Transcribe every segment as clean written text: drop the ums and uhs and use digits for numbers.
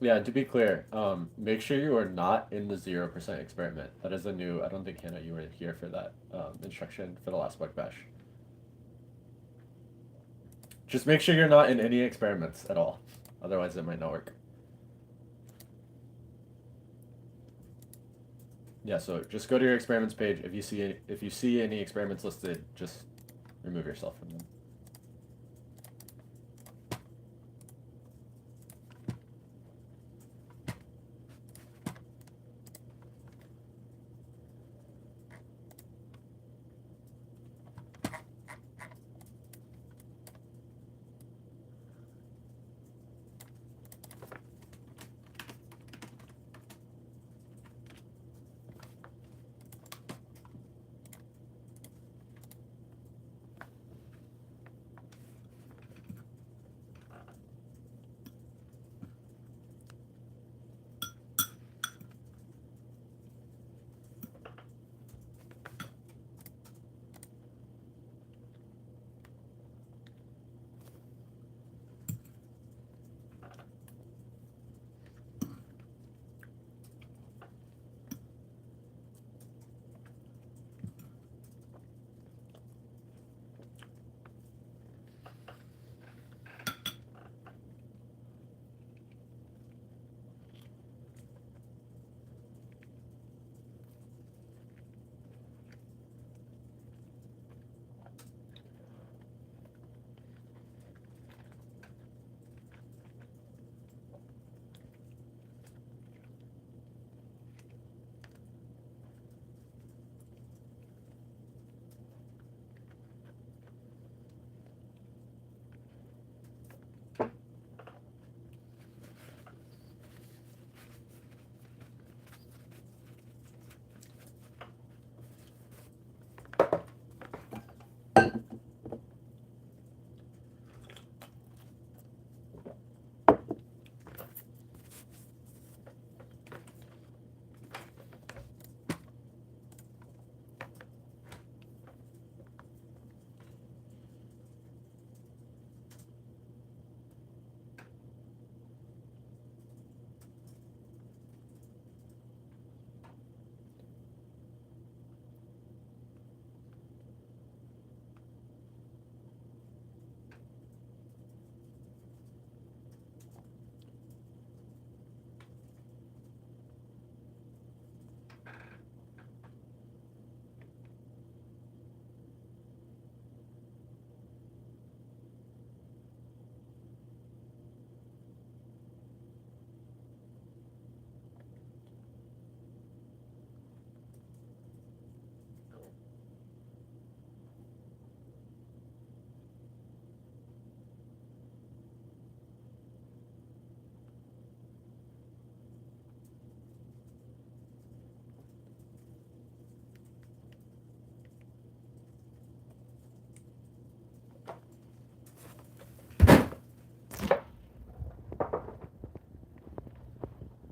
Yeah, to be clear, make sure you are not in the 0% experiment. That is a new, I don't think, Hannah, you were here for that instruction for the last bug bash. Just make sure you're not in any experiments at all. Otherwise, it might not work. Yeah, so just go to your experiments page. If you see any experiments listed, just remove yourself from them.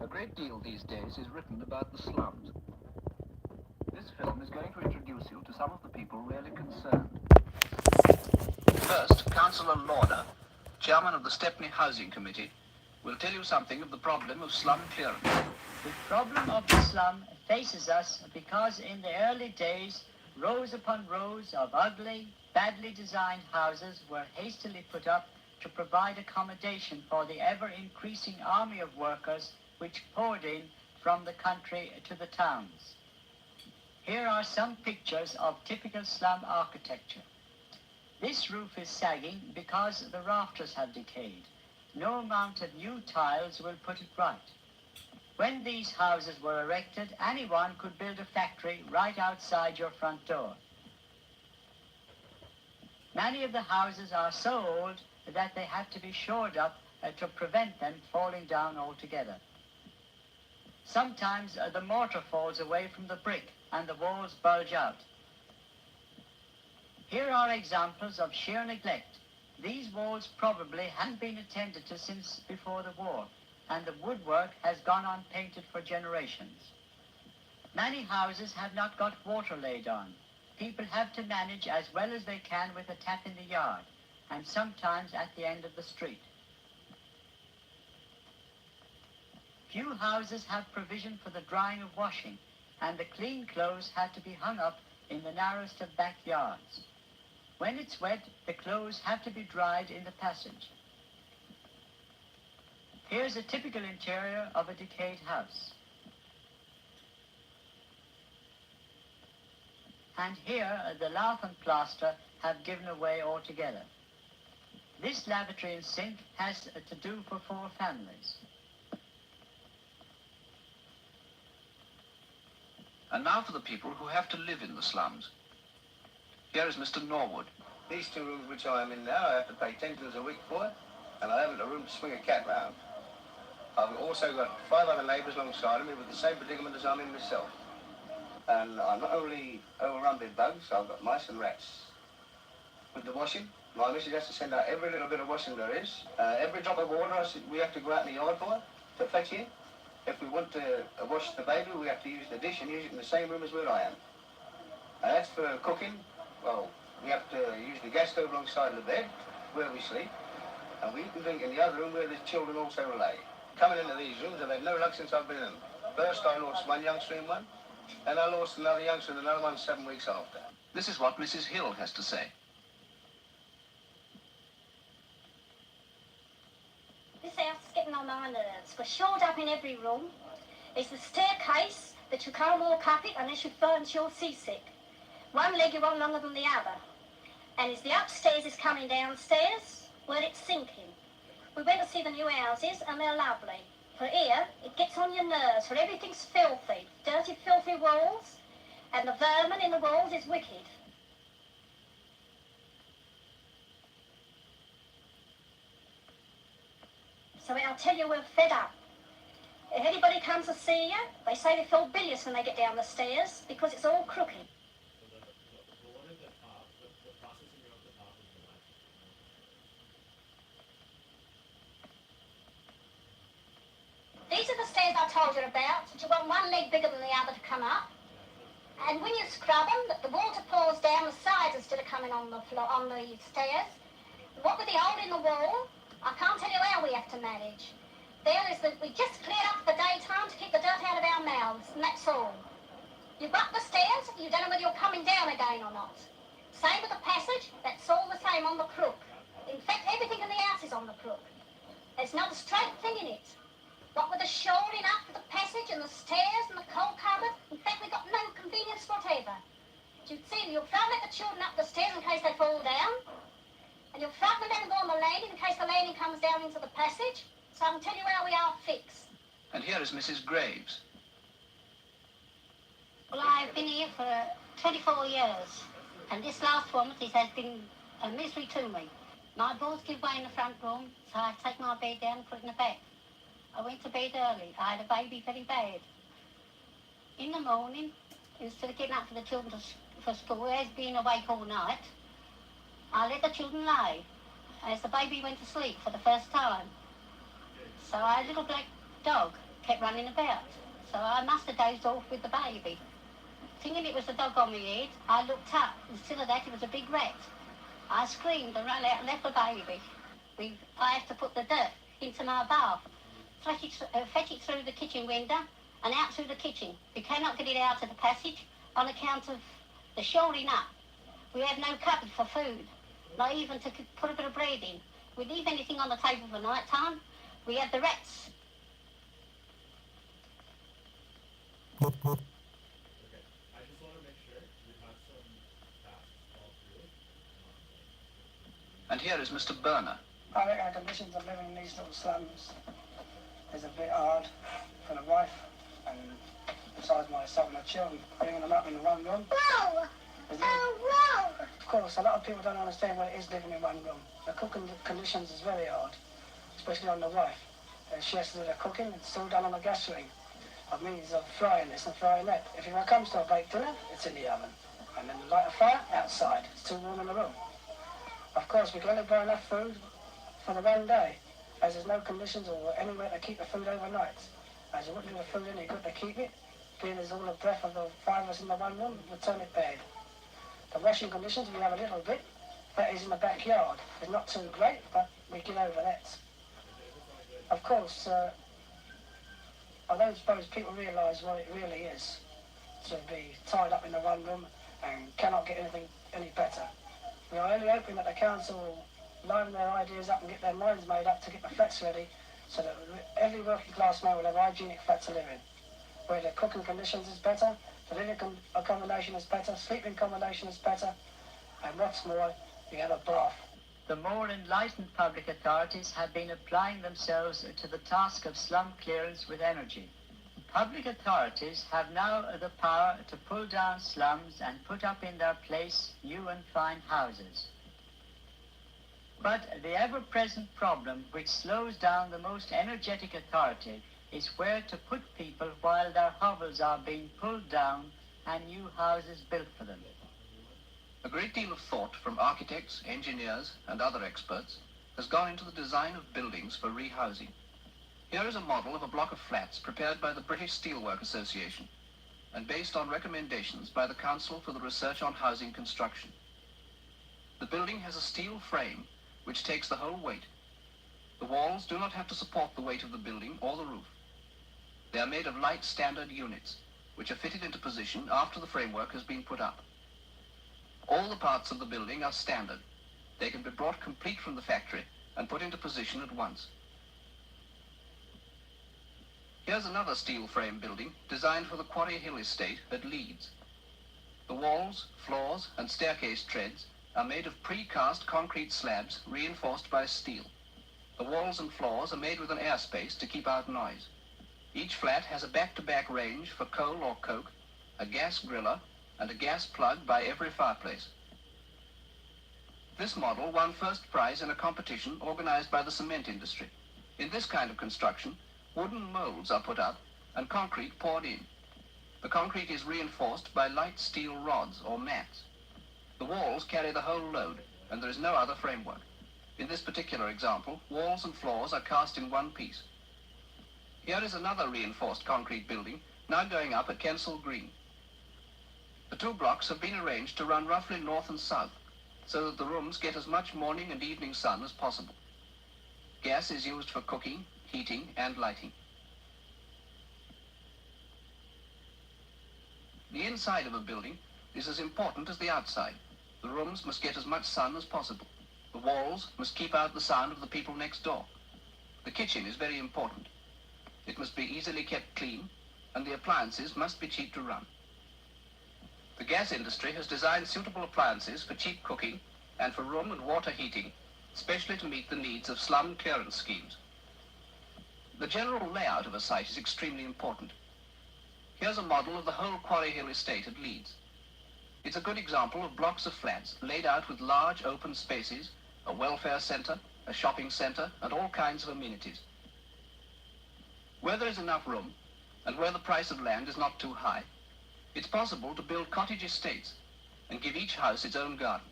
A great deal these days is written about the slums. This film is going to introduce you to some of the people really concerned. First, Councillor Lauder, chairman of the Stepney Housing Committee, will tell you something of the problem of slum clearance. The problem of the slum faces us because in the early days, rows upon rows of ugly, badly designed houses were hastily put up to provide accommodation for the ever-increasing army of workers which poured in from the country to the towns. Here are some pictures of typical slum architecture. This roof is sagging because the rafters have decayed. No amount of new tiles will put it right. When these houses were erected, anyone could build a factory right outside your front door. Many of the houses are so old that they have to be shored up to prevent them falling down altogether. Sometimes the mortar falls away from the brick and the walls bulge out. Here are examples of sheer neglect. These walls probably haven't been attended to since before the war, and the woodwork has gone unpainted for generations. Many houses have not got water laid on. People have to manage as well as they can with a tap in the yard, and sometimes at the end of the street. Few houses have provision for the drying of washing, and the clean clothes had to be hung up in the narrowest of backyards. When it's wet, the clothes have to be dried in the passage. Here's a typical interior of a decayed house. And here the lath and plaster have given away altogether. This lavatory and sink has to do for 4 families. And now for the people who have to live in the slums. Here is Mr. Norwood. These 2 rooms which I am in now, I have to pay 10 shillings a week for, and I haven't a room to swing a cat round. I've also got 5 other neighbours alongside of me with the same predicament as I'm in myself. And I'm not only overrun with bugs, I've got mice and rats. With the washing, my missus has to send out every little bit of washing there is. Every drop of water we have to go out in the yard for to fetch in. If we want to wash the baby, we have to use the dish and use it in the same room as where I am. And as for cooking, well, we have to use the gas stove alongside the bed where we sleep, and we can drink in the other room where the children also lay. Coming into these rooms, I've had no luck since I've been in them. First I lost one youngster in one, and I lost another youngster in another one 7 weeks after. This is what Mrs. Hill has to say. This house is getting on my nerves. We're shored up in every room. There's the staircase that you can't walk up it unless you burnt you're seasick. One leg you want longer than the other. And as the upstairs is coming downstairs, well, it's sinking. We went to see the new houses and they're lovely. For here, it gets on your nerves, for everything's filthy. Dirty, filthy walls, and the vermin in the walls is wicked. So I'll tell you, we're fed up. If anybody comes to see you, they say they feel bilious when they get down the stairs because it's all crooked. These are the stairs I told you about. You want one leg bigger than the other to come up. And when you scrub them, the water pours down the sides instead of coming on the floor, on the stairs. What with the hole in the wall, I can't tell you how we have to manage. There is that we just cleared up for daytime to keep the dirt out of our mouths, and that's all. You've got the stairs, you don't know whether you're coming down again or not. Same with the passage, that's all the same on the crook. In fact, everything in the house is on the crook. There's not a straight thing in it. What with the shoring up for the passage and the stairs and the coal cupboard, in fact, we've got no convenience whatever. You'd see, you'll try and let the children up the stairs in case they fall down, and you'll frighten them down and go on the landing in case the landing comes down into the passage. So I can tell you how we are fixed. And here is Mrs. Graves. Well, I've been here for 24 years, and this last one has been a misery to me. My boards give way in the front room, so I take my bed down and put it in the back. I went to bed early. I had a baby very bad. In the morning, instead of getting up for the children for school, as being awake all night, I let the children lay as the baby went to sleep for the first time. So our little black dog kept running about. So I must have dozed off with the baby. Thinking it was the dog on my head, I looked up. Instead of that, it was a big rat. I screamed and ran out and left the baby. I have to put the dirt into my bath, fetch it through the kitchen window and out through the kitchen. We cannot get it out of the passage on account of the shoring up. We have no cupboard for food, not even to put a bit of bread in. We leave anything on the table for night time. We have the rats. Okay, I just want to make sure we have some tasks all through. And here is Mr. Burner. I think our conditions of living in these little slums is a bit hard for the wife, and besides myself and the children, bringing them up in the one room. Whoa! Oh, whoa! Of course, a lot of people don't understand what it is living in one room. The cooking conditions is very hard, especially on the wife. She has to do the cooking, it's all done on the gas ring. Of means of frying this and frying that. If it comes to a baked dinner, it's in the oven. And then light a fire outside. It's too warm in the room. Of course, we can only buy enough food for the one day, as there's no conditions or anywhere to keep the food overnight. As you wouldn't leave the food in, you've got to keep it. Being there's all the breath of the 5 of us in the one room, would turn it bad. The washing conditions, we have a little bit. That is in the backyard. It's not too great, but we get over that. Of course, I don't suppose people realise what it really is to be tied up in a one room and cannot get anything any better. We are only hoping that the council will line their ideas up and get their minds made up to get the flats ready so that every working class man will have a hygienic flat to live in, where the cooking conditions is better, the living accommodation is better, sleeping accommodation is better, and what's more, you have a bath. The more enlightened public authorities have been applying themselves to the task of slum clearance with energy. Public authorities have now the power to pull down slums and put up in their place new and fine houses. But the ever-present problem which slows down the most energetic authority is where to put people while their hovels are being pulled down and new houses built for them. A great deal of thought from architects, engineers, and other experts has gone into the design of buildings for rehousing. Here is a model of a block of flats prepared by the British Steelwork Association and based on recommendations by the Council for the Research on Housing Construction. The building has a steel frame which takes the whole weight. The walls do not have to support the weight of the building or the roof. They are made of light standard units, which are fitted into position after the framework has been put up. All the parts of the building are standard. They can be brought complete from the factory and put into position at once. Here's another steel frame building designed for the Quarry Hill estate at Leeds. The walls, floors, and staircase treads are made of precast concrete slabs reinforced by steel. The walls and floors are made with an airspace to keep out noise. Each flat has a back-to-back range for coal or coke, a gas griller, and a gas plug by every fireplace. This model won first prize in a competition organized by the cement industry. In this kind of construction, wooden molds are put up and concrete poured in. The concrete is reinforced by light steel rods or mats. The walls carry the whole load, and there is no other framework. In this particular example, walls and floors are cast in one piece. Here is another reinforced concrete building, now going up at Kensal Green. The two blocks have been arranged to run roughly north and south, so that the rooms get as much morning and evening sun as possible. Gas is used for cooking, heating, and lighting. The inside of a building is as important as the outside. The rooms must get as much sun as possible. The walls must keep out the sound of the people next door. The kitchen is very important. It must be easily kept clean, and the appliances must be cheap to run. The gas industry has designed suitable appliances for cheap cooking and for room and water heating, especially to meet the needs of slum clearance schemes. The general layout of a site is extremely important. Here's a model of the whole Quarry Hill estate at Leeds. It's a good example of blocks of flats laid out with large open spaces, a welfare centre, a shopping centre, and all kinds of amenities. Where there is enough room, and where the price of land is not too high, it's possible to build cottage estates and give each house its own garden.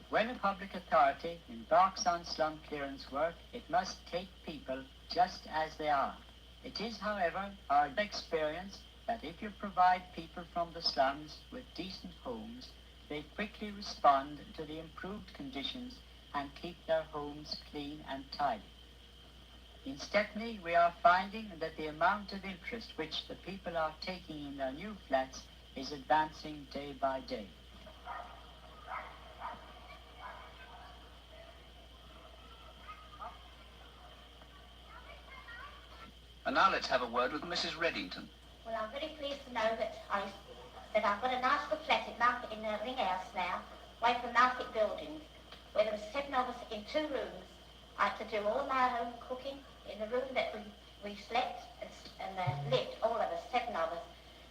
When a public authority embarks on slum clearance work, it must take people just as they are. It is, however, our experience that if you provide people from the slums with decent homes, they quickly respond to the improved conditions and keep their homes clean and tidy. In Stepney, we are finding that the amount of interest which the people are taking in their new flats is advancing day by day. And now let's have a word with Mrs. Reddington. Well, I'm very pleased to know that I've got a nice little flat in the Ring House now, away from market buildings, where there were 7 of us in 2 rooms. I had to do all my home cooking in the room that we slept and lived, all of us, 7 of us.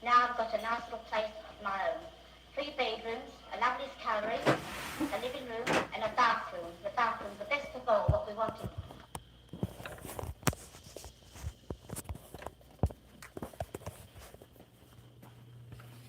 Now I've got a nice little place of my own. 3 bedrooms, a lovely scullery, a living room,